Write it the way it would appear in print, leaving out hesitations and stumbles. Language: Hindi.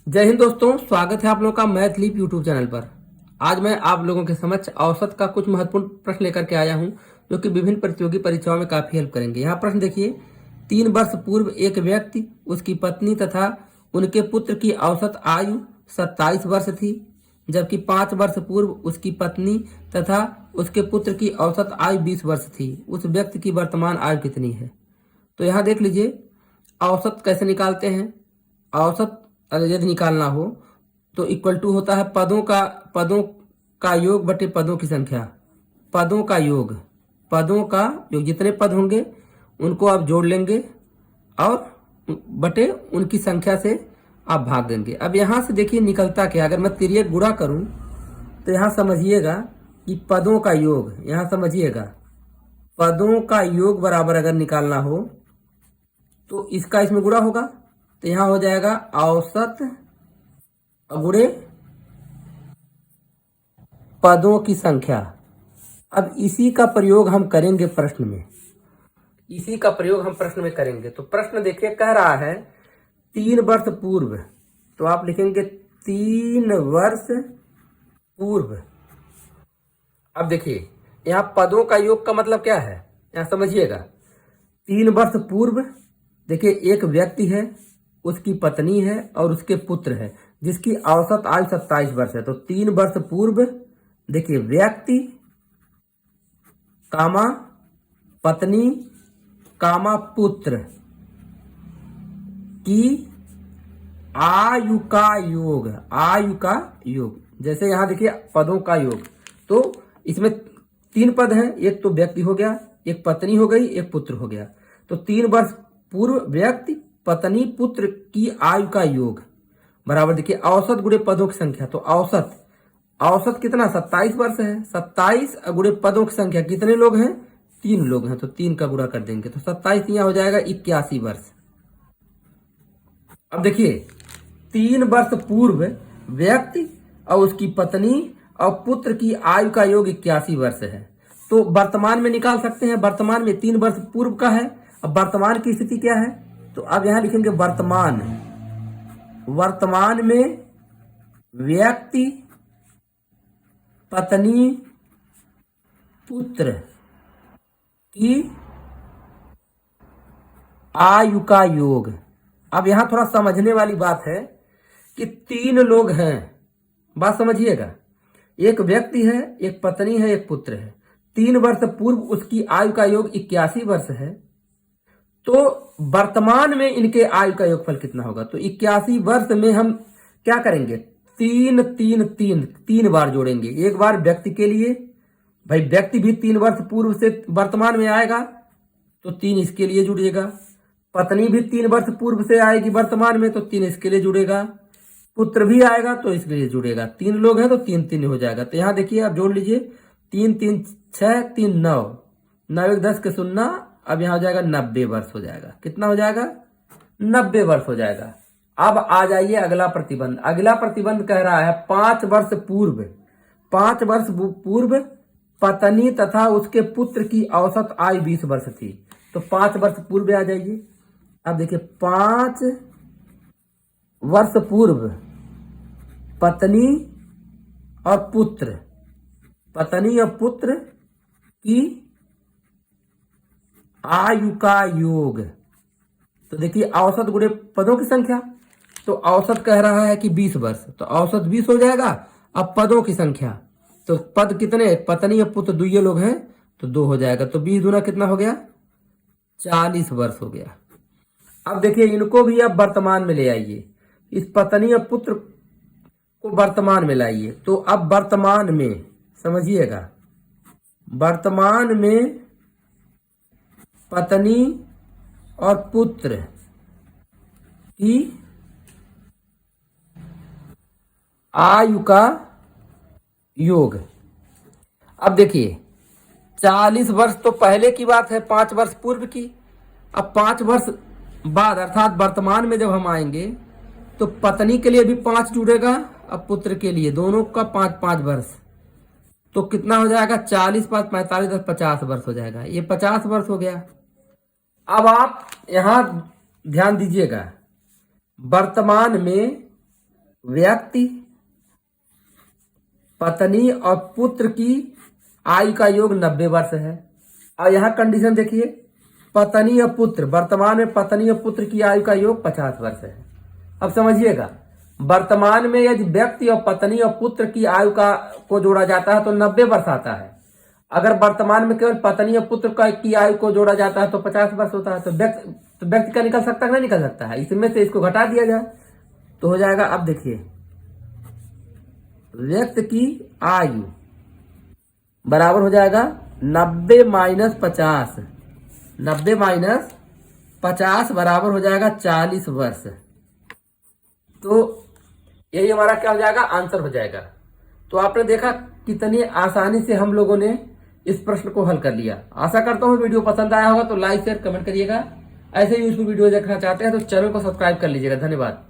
जय हिंद दोस्तों, स्वागत है आप लोगों का मैथ लीप यूट्यूब चैनल पर। आज मैं आप लोगों के समक्ष औसत का कुछ महत्वपूर्ण प्रश्न लेकर के आया हूं, जो कि विभिन्न प्रतियोगी परीक्षाओं में काफी हेल्प करेंगे। यहाँ प्रश्न देखिए, 3 वर्ष पूर्व एक व्यक्ति, उसकी पत्नी तथा उनके पुत्र की औसत आयु 27 वर्ष थी, जबकि 5 वर्ष पूर्व उसकी पत्नी तथा उसके पुत्र की औसत आयु 20 वर्ष थी। उस व्यक्ति की वर्तमान आयु कितनी है? तो यहाँ देख लीजिए, औसत कैसे निकालते हैं। औसत अगर यदि निकालना हो तो इक्वल टू होता है पदों का योग बटे पदों की संख्या। पदों का योग जितने पद होंगे उनको आप जोड़ लेंगे और बटे उनकी संख्या से आप भाग देंगे। अब यहाँ से देखिए निकलता क्या, अगर मैं तिर्यक गुणा करूं तो यहाँ समझिएगा कि पदों का योग, यहाँ समझिएगा पदों का योग बराबर अगर निकालना हो तो इसका इसमें गुणा होगा, तो यहाँ हो जाएगा औसत गुणे पदों की संख्या। अब इसी का प्रयोग हम करेंगे प्रश्न में, तो प्रश्न देखिए कह रहा है 3 वर्ष पूर्व, तो आप लिखेंगे 3 वर्ष पूर्व। अब देखिए यहाँ पदों का योग का मतलब क्या है, यहाँ समझिएगा। 3 वर्ष पूर्व देखिए एक व्यक्ति है, उसकी पत्नी है और उसके पुत्र है, जिसकी औसत आयु 27 वर्ष है। तो 3 वर्ष पूर्व देखिए व्यक्ति कामा पत्नी कामा पुत्र की आयु का योग, जैसे यहाँ देखिए पदों का योग, तो इसमें 3 पद हैं, एक तो व्यक्ति हो गया, एक पत्नी हो गई, एक पुत्र हो गया। तो 3 वर्ष पूर्व व्यक्ति पत्नी पुत्र की आयु का योग बराबर देखिए औसत गुणे पदों की संख्या। तो औसत कितना 27 वर्ष है, 27 गुणे पदों की संख्या कितने लोग हैं, 3 लोग हैं, तो 3 का गुणा कर देंगे तो 27 यहाँ हो जाएगा 81 वर्ष। अब देखिए 3 वर्ष पूर्व व्यक्ति और उसकी पत्नी और पुत्र की आयु का योग 81 वर्ष है। तो वर्तमान में निकाल सकते हैं, वर्तमान में 3 वर्ष पूर्व का है। अब वर्तमान की स्थिति क्या है, तो अब यहां लिखेंगे वर्तमान में व्यक्ति पत्नी पुत्र की आयु का योग। अब यहां थोड़ा समझने वाली बात है कि 3 लोग हैं, बात समझिएगा। एक व्यक्ति है, एक पत्नी है, एक पुत्र है। 3 वर्ष पूर्व उसकी आयु का योग 81 वर्ष है, तो वर्तमान में इनके आयु का योगफल कितना होगा। तो 81 वर्ष में हम क्या करेंगे, 3 बार जोड़ेंगे। एक बार व्यक्ति के लिए, भाई व्यक्ति भी 3 वर्ष पूर्व से वर्तमान में आएगा तो 3 इसके लिए जुड़ेगा। पत्नी भी 3 वर्ष पूर्व से आएगी वर्तमान में तो 3 इसके लिए जुड़ेगा। पुत्र भी आएगा तो इसके लिए जुड़ेगा। 3 लोग हैं तो 3 हो जाएगा। तो यहाँ देखिए आप जोड़ लीजिए, 3 3 6 3 9 9 1 10 के 0। अब यहाँ हो जाएगा 90 वर्ष हो जाएगा। कितना हो जाएगा, 90 वर्ष हो जाएगा। अब आ जाइए अगला प्रतिबंध। अगला प्रतिबंध कह रहा है 5 वर्ष पूर्व पत्नी तथा उसके पुत्र की औसत आयु 20 वर्ष थी। तो 5 वर्ष पूर्व आ जाइए। अब देखिए 5 वर्ष पूर्व पत्नी और पुत्र की आयु का योग। तो देखिए औसत गुणे पदों की संख्या, तो औसत कह रहा है कि 20 वर्ष, तो औसत 20 हो जाएगा। अब पदों की संख्या, तो पद कितने, पत्नी और पुत्र 2 लोग हैं तो 2 हो जाएगा। तो 20 दूना कितना हो गया, 40 वर्ष हो गया। अब देखिए इनको भी अब वर्तमान में ले आइए, इस पत्नी और पुत्र को वर्तमान में लाइए। तो अब वर्तमान में समझिएगा, वर्तमान में पत्नी और पुत्र की आयु का योग। अब देखिए 40 वर्ष तो पहले की बात है, 5 वर्ष पूर्व की। अब 5 वर्ष बाद अर्थात वर्तमान में जब हम आएंगे तो पत्नी के लिए भी 5 जुड़ेगा, अब पुत्र के लिए दोनों का 5 वर्ष। तो कितना हो जाएगा, 40 5 45 10 50 वर्ष हो जाएगा। ये 50 वर्ष हो गया। अब आप यहां ध्यान दीजिएगा, वर्तमान में व्यक्ति, पत्नी और पुत्र की आयु का योग 90 वर्ष है। और यहाँ कंडीशन देखिए, पत्नी और पुत्र, वर्तमान में पत्नी और पुत्र की आयु का योग 50 वर्ष है। अब समझिएगा, वर्तमान में यदि व्यक्ति और पत्नी और पुत्र की आयु का को जोड़ा जाता है तो 90 वर्ष आता है। अगर वर्तमान में केवल पत्नी और पुत्र की आयु को जोड़ा जाता है तो 50 वर्ष होता है। तो व्यक्ति का निकल सकता है, नहीं निकल सकता है? इसमें से इसको घटा दिया जाए तो हो जाएगा, अब देखिए, व्यक्ति की आयु बराबर हो जाएगा 90 माइनस 50। 90 माइनस 50 बराबर हो जाएगा 40 वर्ष। तो यही हमारा क्या हो जाएगा, आंसर हो जाएगा। तो आपने देखा कितनी आसानी से हम लोगों ने इस प्रश्न को हल कर लिया। आशा करता हूँ वीडियो पसंद आया होगा तो लाइक शेयर कमेंट करिएगा। ऐसे ही यूजफुल वीडियो देखना चाहते हैं तो चैनल को सब्सक्राइब कर लीजिएगा। धन्यवाद।